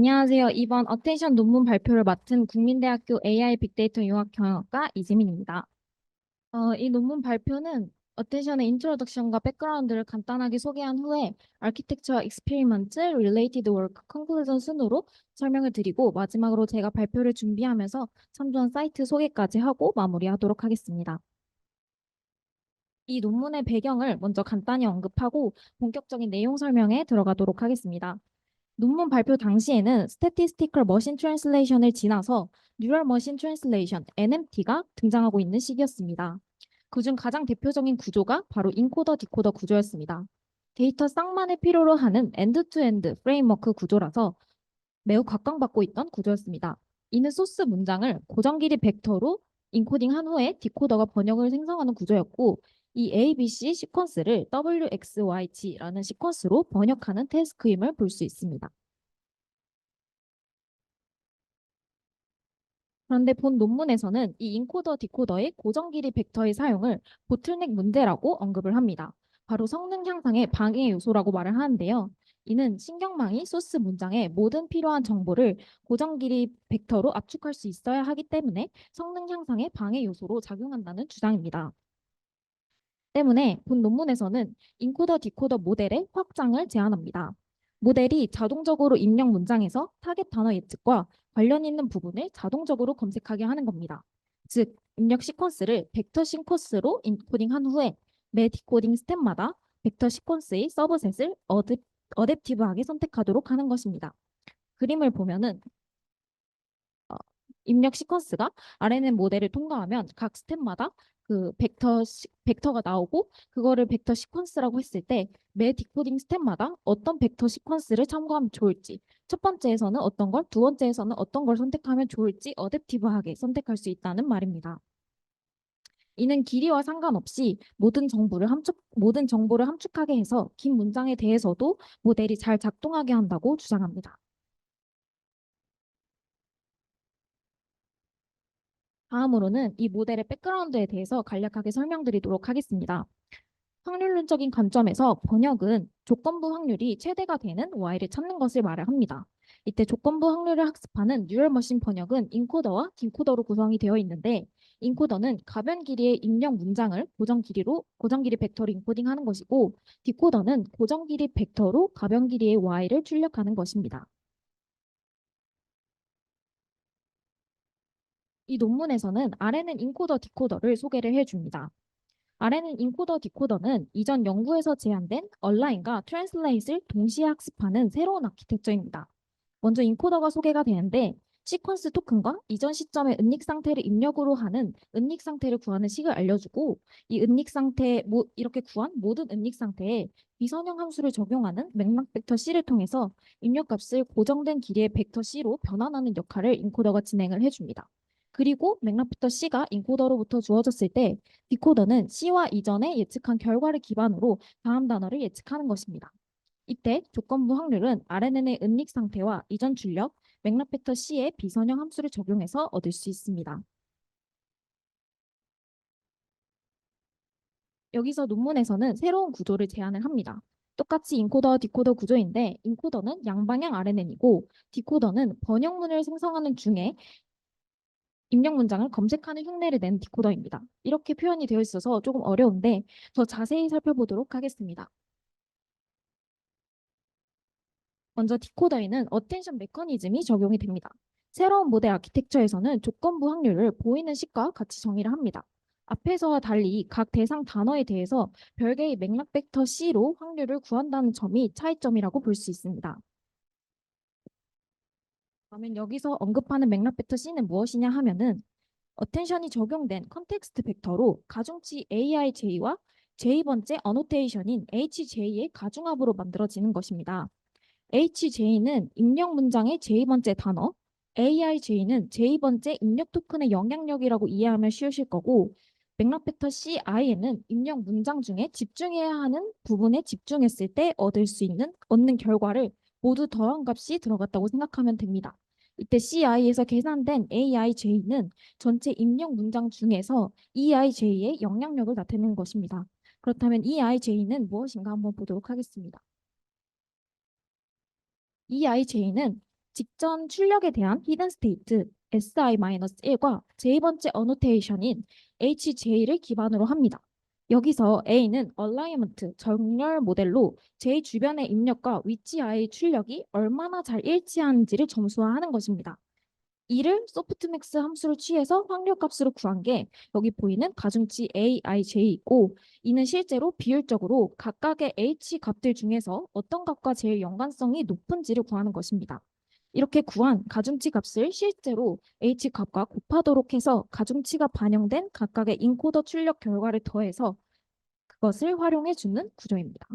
안녕하세요. 이번 어텐션 논문 발표를 맡은 국민대학교 AI 빅데이터 융합 경영학과 이지민입니다. 이 논문 발표는 어텐션의 인트로덕션과 백그라운드를 간단하게 소개한 후에 아키텍처 익스페리먼트, 릴레이티드 워크, 컨클루전 순으로 설명을 드리고 마지막으로 제가 발표를 준비하면서 참조한 사이트 소개까지 하고 마무리하도록 하겠습니다. 이 논문의 배경을 먼저 간단히 언급하고 본격적인 내용 설명에 들어가도록 하겠습니다. 논문 발표 당시에는 Statistical Machine Translation을 지나서 Neural Machine Translation, NMT가 등장하고 있는 시기였습니다. 그중 가장 대표적인 구조가 바로 인코더 디코더 구조였습니다. 데이터 쌍만을 필요로 하는 엔드-투-엔드 프레임워크 구조라서 매우 각광받고 있던 구조였습니다. 이는 소스 문장을 고정 길이 벡터로 인코딩한 후에 디코더가 번역을 생성하는 구조였고, 이 ABC 시퀀스를 WXYG라는 시퀀스로 번역하는 태스크임을 볼 수 있습니다. 그런데 본 논문에서는 이 인코더 디코더의 고정 길이 벡터의 사용을 보틀넥 문제라고 언급을 합니다. 바로 성능 향상의 방해 요소라고 말을 하는데요. 이는 신경망이 소스 문장의 모든 필요한 정보를 고정 길이 벡터로 압축할 수 있어야 하기 때문에 성능 향상의 방해 요소로 작용한다는 주장입니다. 때문에 본 논문에서는 인코더 디코더 모델의 확장을 제안합니다. 모델이 자동적으로 입력 문장에서 타겟 단어 예측과 관련 있는 부분을 자동적으로 검색하게 하는 겁니다. 즉, 입력 시퀀스를 벡터 시퀀스로 인코딩한 후에 매 디코딩 스텝마다 벡터 시퀀스의 서브셋을 어댑티브하게 선택하도록 하는 것입니다. 그림을 보면은 입력 시퀀스가 RNN 모델을 통과하면 각 스텝마다 그 벡터가 나오고 그거를 벡터 시퀀스라고 했을 때 매 디코딩 스텝마다 어떤 벡터 시퀀스를 참고하면 좋을지 첫 번째에서는 어떤 걸, 두 번째에서는 어떤 걸 선택하면 좋을지 어댑티브하게 선택할 수 있다는 말입니다. 이는 길이와 상관없이 모든 정보를 함축하게 해서 긴 문장에 대해서도 모델이 잘 작동하게 한다고 주장합니다. 다음으로는 이 모델의 백그라운드에 대해서 간략하게 설명드리도록 하겠습니다. 확률론적인 관점에서 번역은 조건부 확률이 최대가 되는 y를 찾는 것을 말을 합니다. 이때 조건부 확률을 학습하는 뉴럴머신 번역은 인코더와 디코더로 구성이 되어 있는데 인코더는 가변 길이의 입력 문장을 고정 길이 벡터로 인코딩하는 것이고 디코더는 고정 길이 벡터로 가변 길이의 y를 출력하는 것입니다. 이 논문에서는 아래는 인코더 디코더를 소개를 해줍니다. 아래는 인코더 디코더는 이전 연구에서 제안된 얼라인과 트랜슬레이트를 동시에 학습하는 새로운 아키텍처입니다. 먼저 인코더가 소개가 되는데 시퀀스 토큰과 이전 시점의 은닉 상태를 입력으로 하는 은닉 상태를 구하는 식을 알려주고 이 은닉 상태 이렇게 구한 모든 은닉 상태에 비선형 함수를 적용하는 맥락 벡터 C를 통해서 입력 값을 고정된 길이의 벡터 C로 변환하는 역할을 인코더가 진행을 해줍니다. 그리고 맥락 벡터 C가 인코더로부터 주어졌을 때 디코더는 C와 이전에 예측한 결과를 기반으로 다음 단어를 예측하는 것입니다. 이때 조건부 확률은 RNN의 은닉 상태와 이전 출력, 맥락 벡터 C의 비선형 함수를 적용해서 얻을 수 있습니다. 여기서 논문에서는 새로운 구조를 제안을 합니다. 똑같이 인코더, 디코더 구조인데 인코더는 양방향 RNN이고 디코더는 번역문을 생성하는 중에 입력 문장을 검색하는 흉내를 낸 디코더입니다. 이렇게 표현이 되어 있어서 조금 어려운데 더 자세히 살펴보도록 하겠습니다. 먼저 디코더에는 어텐션 메커니즘이 적용이 됩니다. 새로운 모델 아키텍처에서는 조건부 확률을 보이는 식과 같이 정의를 합니다. 앞에서와 달리 각 대상 단어에 대해서 별개의 맥락 벡터 C로 확률을 구한다는 점이 차이점이라고 볼 수 있습니다. 그러면 여기서 언급하는 맥락 벡터 C는 무엇이냐 하면은 어텐션이 적용된 컨텍스트 벡터로 가중치 AIJ와 J번째 어노테이션인 HJ의 가중합으로 만들어지는 것입니다. HJ는 입력 문장의 J번째 단어, AIJ는 J번째 입력 토큰의 영향력이라고 이해하면 쉬우실 거고 맥락 벡터 CI에는 입력 문장 중에 집중해야 하는 부분에 집중했을 때 얻는 결과를 모두 더한 값이 들어갔다고 생각하면 됩니다. 이때 CI에서 계산된 AIJ는 전체 입력 문장 중에서 EIJ의 영향력을 나타내는 것입니다. 그렇다면 EIJ는 무엇인가 한번 보도록 하겠습니다. EIJ는 직전 출력에 대한 히든 스테이트 SI-1과 제2번째 어노테이션인 HJ를 기반으로 합니다. 여기서 A는 얼라이먼트, 정렬 모델로 J 주변의 입력과 위치와의 출력이 얼마나 잘 일치하는지를 점수화하는 것입니다. 이를 소프트맥스 함수를 취해서 확률값으로 구한 게 여기 보이는 가중치 AIJ이고, 이는 실제로 비율적으로 각각의 H 값들 중에서 어떤 값과 제일 연관성이 높은지를 구하는 것입니다. 이렇게 구한 가중치 값을 실제로 H 값과 곱하도록 해서 가중치가 반영된 각각의 인코더 출력 결과를 더해서 그것을 활용해 주는 구조입니다.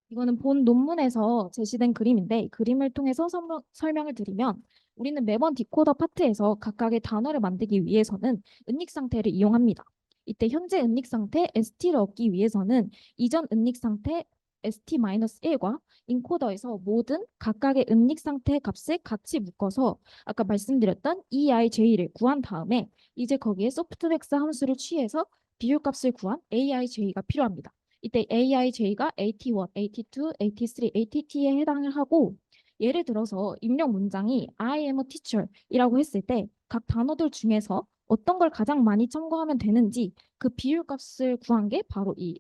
이거는 본 논문에서 제시된 그림인데, 그림을 통해서 설명을 드리면 우리는 매번 디코더 파트에서 각각의 단어를 만들기 위해서는 은닉 상태를 이용합니다. 이때 현재 은닉 상태 ST를 얻기 위해서는 이전 은닉 상태 ST-1과 인코더에서 모든 각각의 은닉 상태 값을 같이 묶어서 아까 말씀드렸던 EIJ를 구한 다음에 이제 거기에 소프트맥스 함수를 취해서 비율값을 구한 AIJ가 필요합니다. 이때 AIJ가 AT1, AT2, AT3, ATT에 해당을 하고, 예를 들어서 입력 문장이 I am a teacher이라고 했을 때 각 단어들 중에서 어떤 걸 가장 많이 첨가하면 되는지 그 비율값을 구한 게 바로 이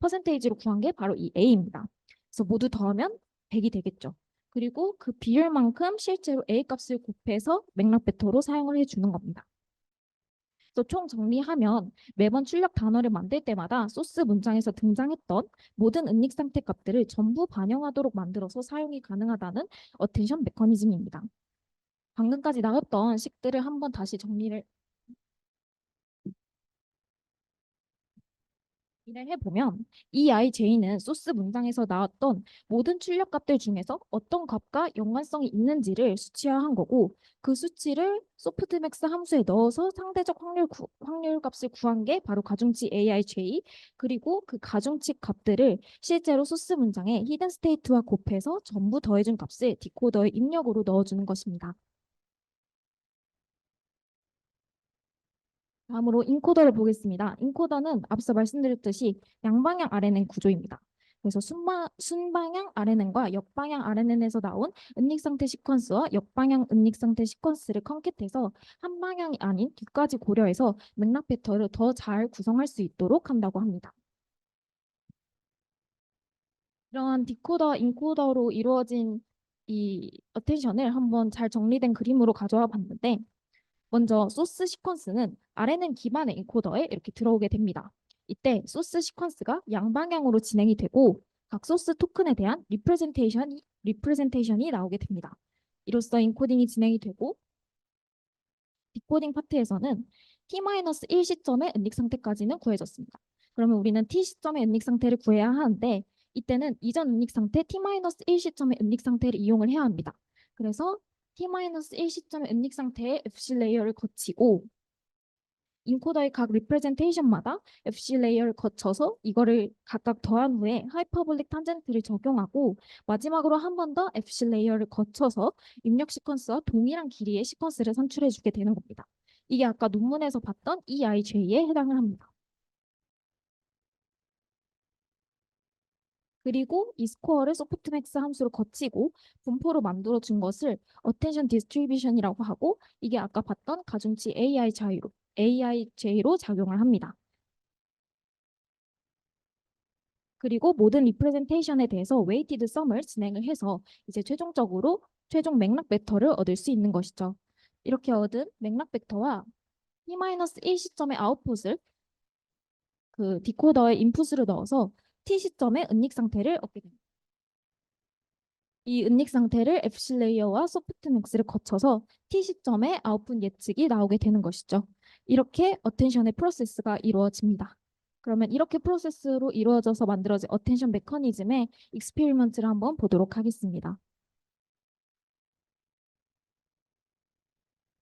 퍼센테이지로 구한 게 바로 이 A입니다. 그래서 모두 더하면 100이 되겠죠. 그리고 그 비율만큼 실제로 A 값을 곱해서 맥락 벡터로 사용을 해주는 겁니다. 또 총 정리하면 매번 출력 단어를 만들 때마다 소스 문장에서 등장했던 모든 은닉 상태 값들을 전부 반영하도록 만들어서 사용이 가능하다는 어텐션 메커니즘입니다. 방금까지 나왔던 식들을 한번 다시 정리를 해보면 EIJ는 소스 문장에서 나왔던 모든 출력 값들 중에서 어떤 값과 연관성이 있는지를 수치화한 거고, 그 수치를 소프트맥스 함수에 넣어서 상대적 확률 값을 구한 게 바로 가중치 AIJ, 그리고 그 가중치 값들을 실제로 소스 문장에 히든 스테이트와 곱해서 전부 더해준 값을 디코더의 입력으로 넣어주는 것입니다. 다음으로 인코더를 보겠습니다. 인코더는 앞서 말씀드렸듯이 양방향 RNN 구조입니다. 그래서 순방향 RNN과 역방향 RNN에서 나온 은닉 상태 시퀀스와 역방향 은닉 상태 시퀀스를 컨캣해서 한 방향이 아닌 두 가지 고려해서 맥락 벡터를 더 잘 구성할 수 있도록 한다고 합니다. 이러한 디코더, 인코더로 이루어진 이 어텐션을 한번 잘 정리된 그림으로 가져와 봤는데, 먼저 소스 시퀀스는 RNN 기반의 인코더에 이렇게 들어오게 됩니다. 이때 소스 시퀀스가 양방향으로 진행이 되고 각 소스 토큰에 대한 리프레젠테이션이 나오게 됩니다. 이로써 인코딩이 진행이 되고, 디코딩 파트에서는 T-1 시점의 은닉 상태까지는 구해졌습니다. 그러면 우리는 T 시점의 은닉 상태를 구해야 하는데, 이때는 이전 은닉 상태 T-1 시점의 은닉 상태를 이용을 해야 합니다. 그래서 T-1 시점의 은닉 상태의 FC 레이어를 거치고 인코더의 각 리프레젠테이션마다 FC 레이어를 거쳐서 이거를 각각 더한 후에 하이퍼볼릭 탄젠트를 적용하고, 마지막으로 한 번 더 FC 레이어를 거쳐서 입력 시퀀스와 동일한 길이의 시퀀스를 산출해 주게 되는 겁니다. 이게 아까 논문에서 봤던 EIJ에 해당을 합니다. 그리고 이 스코어를 소프트맥스 함수로 거치고 분포로 만들어 준 것을 어텐션 디스트리뷰션이라고 하고, 이게 아까 봤던 가중치 AIJ로 작용을 합니다. 그리고 모든 리프레젠테이션에 대해서 웨이티드 썸을 진행을 해서 이제 최종적으로 최종 맥락 벡터를 얻을 수 있는 것이죠. 이렇게 얻은 맥락 벡터와 T-1 시점의 아웃풋을 그 디코더의 인풋으로 넣어서 T 시점의 은닉 상태를 얻게 됩니다. 이 은닉 상태를 FC 레이어와 소프트맥스를 거쳐서 T 시점의 아웃풋 예측이 나오게 되는 것이죠. 이렇게 어텐션의 프로세스가 이루어집니다. 그러면 이렇게 프로세스로 이루어져서 만들어진 어텐션 메커니즘의 익스페리먼트를 한번 보도록 하겠습니다.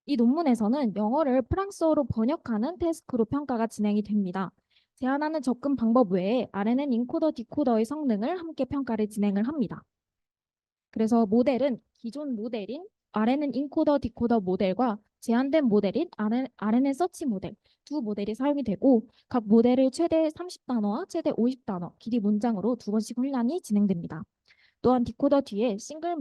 이 논문에서는 영어를 프랑스어로 번역하는 태스크로 평가가 진행이 됩니다. 제안하는 접근 방법 외에 RNN 인코더 디코더의 성능을 함께 평가를 진행을 합니다. 그래서 모델은 기존 모델인 RNN 인코더 디코더 모델과 제한된 모델인 RNN 서치 모델 두 모델이 사용이 되고, 각 모델을 최대 30단어와 최대 50단어 길이 문장으로 두 번씩 훈련이 진행됩니다. 또한 디코더 뒤에 싱글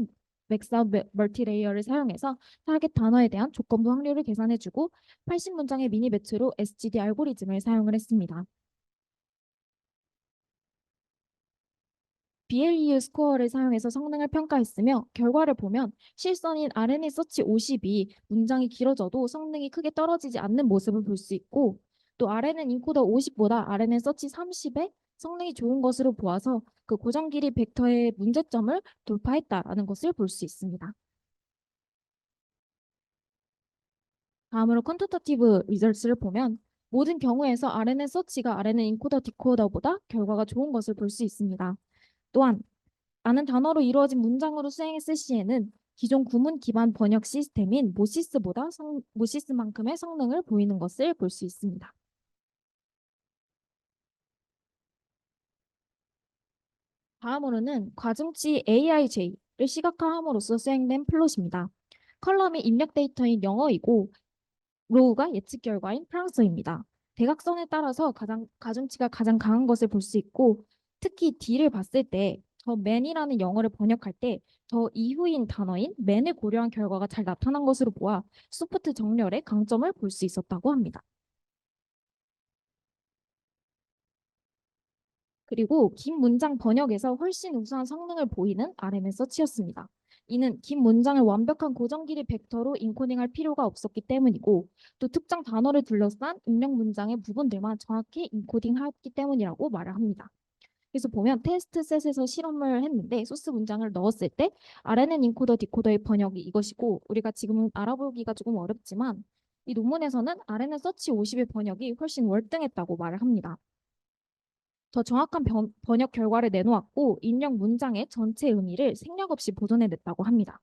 맥사 멀티레이어를 사용해서 타겟 단어에 대한 조건부 확률을 계산해주고 80문장의 미니 배치로 SGD 알고리즘을 사용을 했습니다. BLEU 스코어를 사용해서 성능을 평가했으며 결과를 보면 실선인 RNA 서치 50이 문장이 길어져도 성능이 크게 떨어지지 않는 모습을 볼 수 있고 또 RNN 인코더 50보다 RNN 서치 30의 성능이 좋은 것으로 보아서 그 고정 길이 벡터의 문제점을 돌파했다라는 것을 볼 수 있습니다. 다음으로 퀀터터티브 리절스를 보면 모든 경우에서 RNN 서치가 RNN 인코더 디코더보다 결과가 좋은 것을 볼 수 있습니다. 또한 많은 단어로 이루어진 문장으로 수행했을 시에는 기존 구문 기반 번역 시스템인 모시스만큼의 성능을 보이는 것을 볼 수 있습니다. 다음으로는 과중치 AIJ를 시각화함으로써 수행된 플롯입니다. 컬럼이 입력 데이터인 영어이고 로우가 예측 결과인 프랑스어입니다. 대각선에 따라서 가중치가 가장 강한 것을 볼 수 있고 특히 D를 봤을 때 더 man이라는 영어를 번역할 때 더 이후인 단어인 man을 고려한 결과가 잘 나타난 것으로 보아 소프트 정렬의 강점을 볼 수 있었다고 합니다. 그리고 긴 문장 번역에서 훨씬 우수한 성능을 보이는 RMN 서치였습니다. 이는 긴 문장을 완벽한 고정 길이 벡터로 인코딩할 필요가 없었기 때문이고 또 특정 단어를 둘러싼 입력 문장의 부분들만 정확히 인코딩하기 때문이라고 말을 합니다. 그래서 보면 테스트 셋에서 실험을 했는데 소스 문장을 넣었을 때 RNN 인코더 디코더의 번역이 이것이고 우리가 지금 알아보기가 조금 어렵지만 이 논문에서는 RNN 서치 50의 번역이 훨씬 월등했다고 말을 합니다. 더 정확한 번역 결과를 내놓았고 입력 문장의 전체 의미를 생략 없이 보존해냈다고 합니다.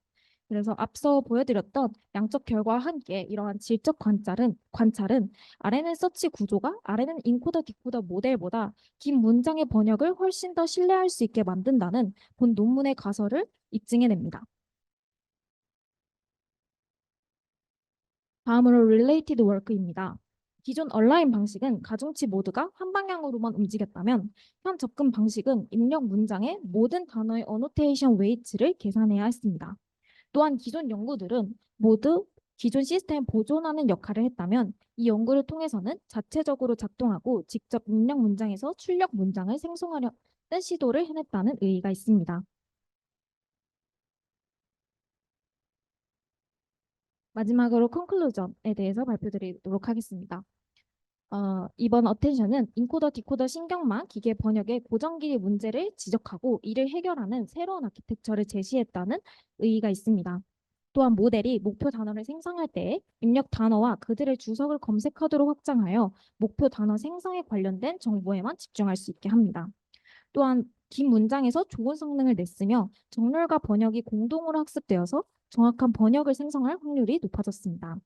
그래서 앞서 보여드렸던 양적 결과와 함께 이러한 질적 관찰은 RNN 서치 구조가 RNN 인코더 디코더 모델보다 긴 문장의 번역을 훨씬 더 신뢰할 수 있게 만든다는 본 논문의 가설을 입증해냅니다. 다음으로 related work입니다. 기존 온라인 방식은 가중치 모드가 한 방향으로만 움직였다면 현 접근 방식은 입력 문장의 모든 단어의 어노테이션 웨이트를 계산해야 했습니다. 또한 기존 연구들은 모두 기존 시스템을 보존하는 역할을 했다면 이 연구를 통해서는 자체적으로 작동하고 직접 입력 문장에서 출력 문장을 생성하려는 시도를 해냈다는 의의가 있습니다. 마지막으로 컨클루전에 대해서 발표드리도록 하겠습니다. 이번 어텐션은 인코더 디코더 신경망 기계 번역의 고정 길이 문제를 지적하고 이를 해결하는 새로운 아키텍처를 제시했다는 의의가 있습니다. 또한 모델이 목표 단어를 생성할 때 입력 단어와 그들의 주석을 검색하도록 확장하여 목표 단어 생성에 관련된 정보에만 집중할 수 있게 합니다. 또한 긴 문장에서 좋은 성능을 냈으며 정렬과 번역이 공동으로 학습되어서 정확한 번역을 생성할 확률이 높아졌습니다.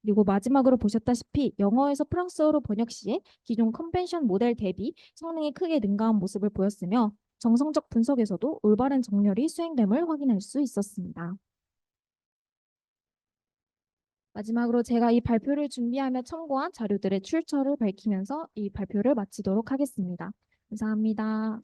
그리고 마지막으로 보셨다시피 영어에서 프랑스어로 번역 시에 기존 컨벤션 모델 대비 성능이 크게 능가한 모습을 보였으며 정성적 분석에서도 올바른 정렬이 수행됨을 확인할 수 있었습니다. 마지막으로 제가 이 발표를 준비하며 참고한 자료들의 출처를 밝히면서 이 발표를 마치도록 하겠습니다. 감사합니다.